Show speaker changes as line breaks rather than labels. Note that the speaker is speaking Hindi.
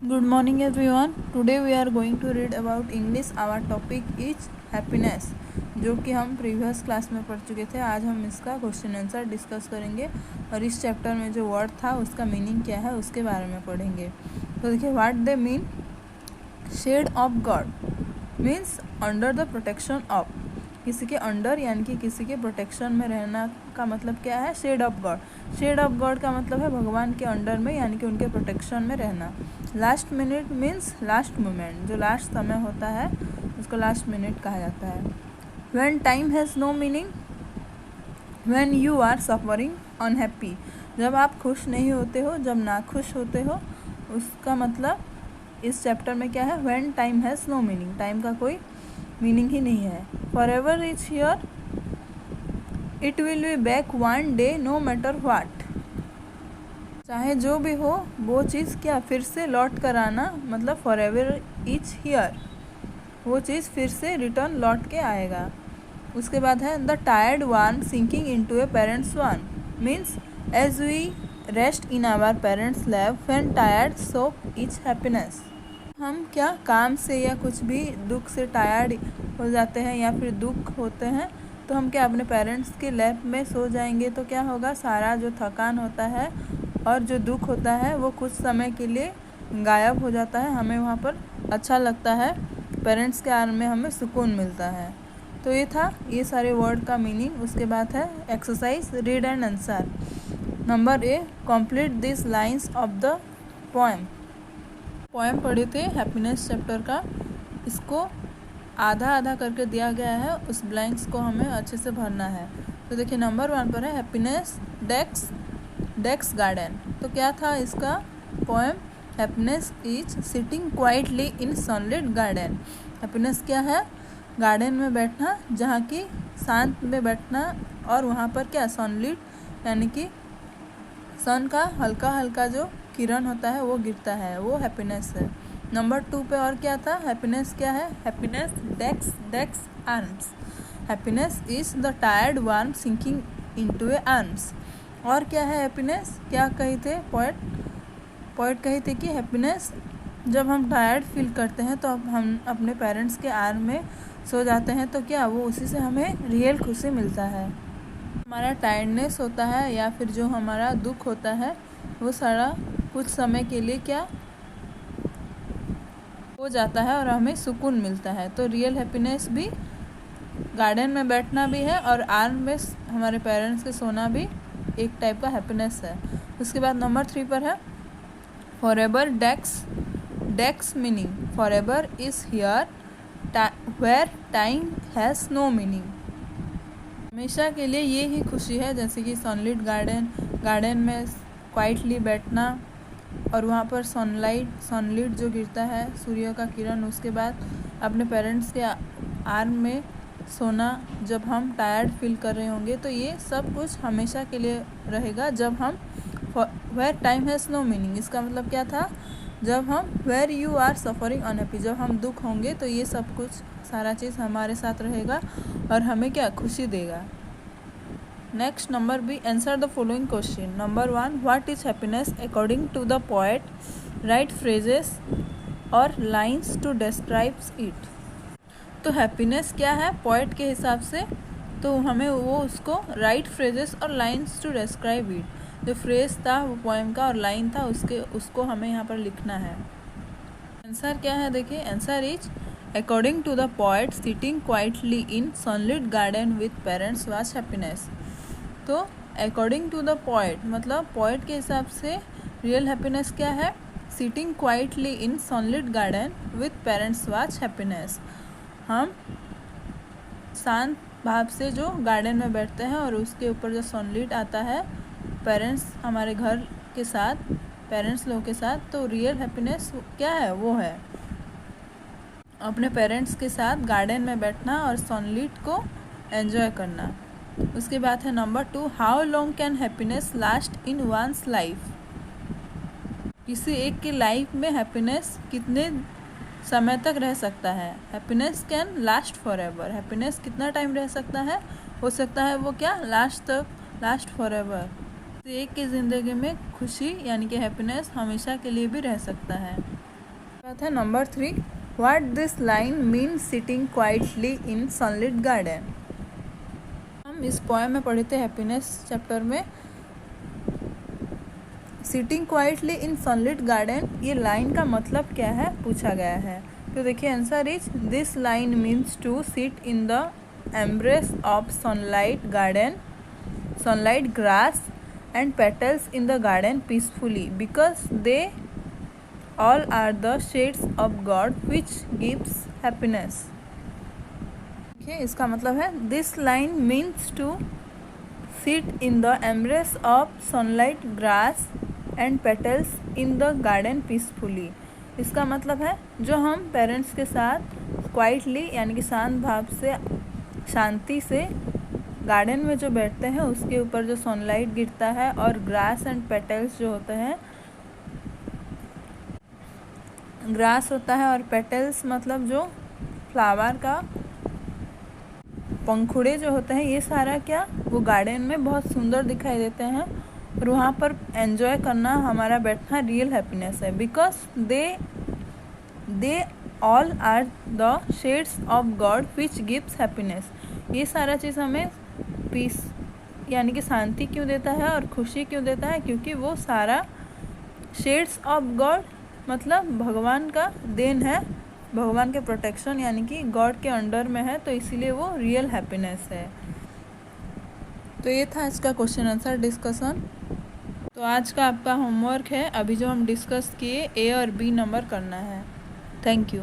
Good morning everyone. Today we are going to read about English. Our topic is happiness, जो कि हम प्रीवियस क्लास में पढ़ चुके थे. आज हम इसका क्वेश्चन आंसर डिस्कस करेंगे और इस चैप्टर में जो वर्ड था उसका मीनिंग क्या है उसके बारे में पढ़ेंगे. तो देखिए, what they mean. Shade of God means under the protection of. किसी के अंडर यानी कि किसी के प्रोटेक्शन में रहना का मतलब क्या है? Shade of God. Shade of God का मतलब है भगवान के अंडर में यानी कि उनके प्रोटेक्शन में रहना. Last minute means last moment. जो लास्ट समय होता है उसको लास्ट मिनट कहा जाता है. When time has no meaning. When you are suffering unhappy. जब आप खुश नहीं होते हो, जब नाखुश होते हो, उसका मतलब इस चैप्टर में क्या है? When time has no meaning. Time का कोई मीनिंग ही नहीं है. Forever is here. It will be back one day no matter what. चाहे जो भी हो वो चीज़ क्या फिर से लौट कर आना, मतलब फॉरएवर इज हियर. वो चीज़ फिर से रिटर्न लौट के आएगा. उसके बाद है the tired one sinking into a parents one. Means as we rest in our parents lap when tired so is happiness. हम क्या काम से या कुछ भी दुख से टायर्ड हो जाते हैं या फिर दुख होते हैं तो हम क्या अपने पेरेंट्स के लैप में सो जाएंगे तो क्या होगा? सारा जो थकान होता है और जो दुख होता है वो कुछ समय के लिए गायब हो जाता है. हमें वहाँ पर अच्छा लगता है. पेरेंट्स के आर्म में हमें सुकून मिलता है. तो ये था ये सारे वर्ड का मीनिंग. उसके बाद है exercise read and answer. Number A, complete this lines of the poem. Poem पढ़े थे हैप्पीनेस चैप्टर का. इसको आधा आधा करके दिया गया है. उस ब्लैंक्स को हमें अच्छे से भरना है. तो देखिए, नंबर 1 पर है हैप्पीनेस डेक्स गार्डन. तो क्या था इसका poem? Happiness is sitting quietly in sunlit garden. Happiness क्या है? गार्डन में बैठना, जहाँ की शांत में बैठना और वहाँ पर क्या सनलिट यानी कि सन का हल्का हल्का जो किरण होता है वो गिरता है, वो हैप्पीनेस है. नंबर 2 पे और क्या था? हैप्पीनेस क्या है? Happiness decks arms. Happiness is the tired one sinking into a arms. और क्या है हैप्पीनेस? क्या कही थे पोएट कही थे कि हैप्पीनेस जब हम टायर्ड फील करते हैं तो अब हम अपने पेरेंट्स के आर्म में सो जाते हैं तो क्या वो उसी से हमें रियल खुशी मिलता है. हमारा टायर्डनेस होता है या फिर जो हमारा दुख होता है वो सारा कुछ समय के लिए क्या हो जाता है और हमें सुकून मिलता है. तो रियल हैप्पीनेस भी गार्डन में बैठना भी है और आर्म में हमारे पेरेंट्स के सोना भी एक टाइप का हैप्पीनेस है. उसके बाद नंबर 3 पर है forever decks meaning. Forever is here where time has no meaning. हमेशा के लिए ये ही खुशी है, जैसे कि सनलिट गार्डन में क्वाइटली बैठना और वहाँ पर सनलिट जो गिरता है सूर्य का किरण. उसके बाद अपने पेरेंट्स के आर्म में सोना जब हम टायर्ड फील कर रहे होंगे. तो ये सब कुछ हमेशा के लिए रहेगा. जब हम where time has no meaning, इसका मतलब क्या था? जब हम where you are suffering unhappy, जब हम दुख होंगे तो ये सब कुछ सारा चीज़ हमारे साथ रहेगा और हमें क्या खुशी देगा. Next number B, answer the following question. Number 1, what is happiness according to the poet. Write phrases और लाइन्स टू डिस्क्राइब्स इट. तो हैप्पीनेस क्या है पोएट के हिसाब से? तो हमें वो उसको राइट फ्रेजेस और लाइन्स टू डिस्क्राइब इट. जो फ्रेज था वो पोएम का और लाइन था उसको हमें यहाँ पर लिखना है. आंसर क्या है? देखिए, answer is according to the poet sitting quietly in sunlit garden with parents was happiness. तो अकॉर्डिंग टू द पोएट मतलब पोएट के हिसाब से रियल हैप्पीनेस क्या है? Sitting quietly in sunlit garden with parents was happiness. हम शांत भाव से जो गार्डन में बैठते हैं और उसके ऊपर जो सनलिट आता है पेरेंट्स हमारे घर के साथ, पेरेंट्स लोग के साथ, तो रियल हैप्पीनेस क्या है? वो है अपने पेरेंट्स के साथ गार्डन में बैठना और सनलिट को एंजॉय करना. उसके बाद है number 2, how long can happiness last in one's life. किसी एक की लाइफ में हैप्पीनेस कितने समय तक रह सकता है? Happiness can last for ever. Happiness कितना टाइम रह सकता है? हो सकता है वो क्या लास्ट फॉर एवर. एक की ज़िंदगी में खुशी यानी कि हैप्पीनेस हमेशा के लिए भी रह सकता है. बात है number 3, what this line mean sitting quietly in sunlit garden. हम इस पोएम में पढ़े थे हैप्पीनेस चैप्टर में। Sitting quietly in sunlit garden, ये लाइन का मतलब क्या है पूछा गया है। तो देखिए answer is this line means to sit in the embrace of sunlight garden, sunlight grass and petals in the garden peacefully because they all are the shades of God which gives happiness। देखिए इसका मतलब है this line means to sit in the embrace of sunlight, grass and petals in the garden peacefully। इसका मतलब है जो हम पेरेंट्स के साथ क्वाइटली यानी कि शांत भाव से, शांति से गार्डन में जो बैठते हैं उसके ऊपर जो सनलाइट गिरता है और ग्रास एंड पेटल्स जो होते हैं, ग्रास होता है और पेटल्स मतलब जो फ्लावर का पंखुड़े जो होते हैं, ये सारा क्या वो गार्डन में बहुत सुंदर दिखाई देते हैं और वहाँ पर एंजॉय करना, हमारा बैठना रियल हैप्पीनेस है। Because they all are the shades of God which gives happiness. ये सारा चीज़ हमें पीस यानी कि शांति क्यों देता है और खुशी क्यों देता है, क्योंकि वो सारा शेड्स ऑफ गॉड मतलब भगवान का देन है, भगवान के प्रोटेक्शन यानी कि गॉड के अंडर में है, तो इसीलिए वो रियल हैप्पीनेस है। तो ये था आज का क्वेश्चन आंसर डिस्कशन। तो आज का आपका होमवर्क है, अभी जो हम डिस्कस किए A और B नंबर करना है। Thank you.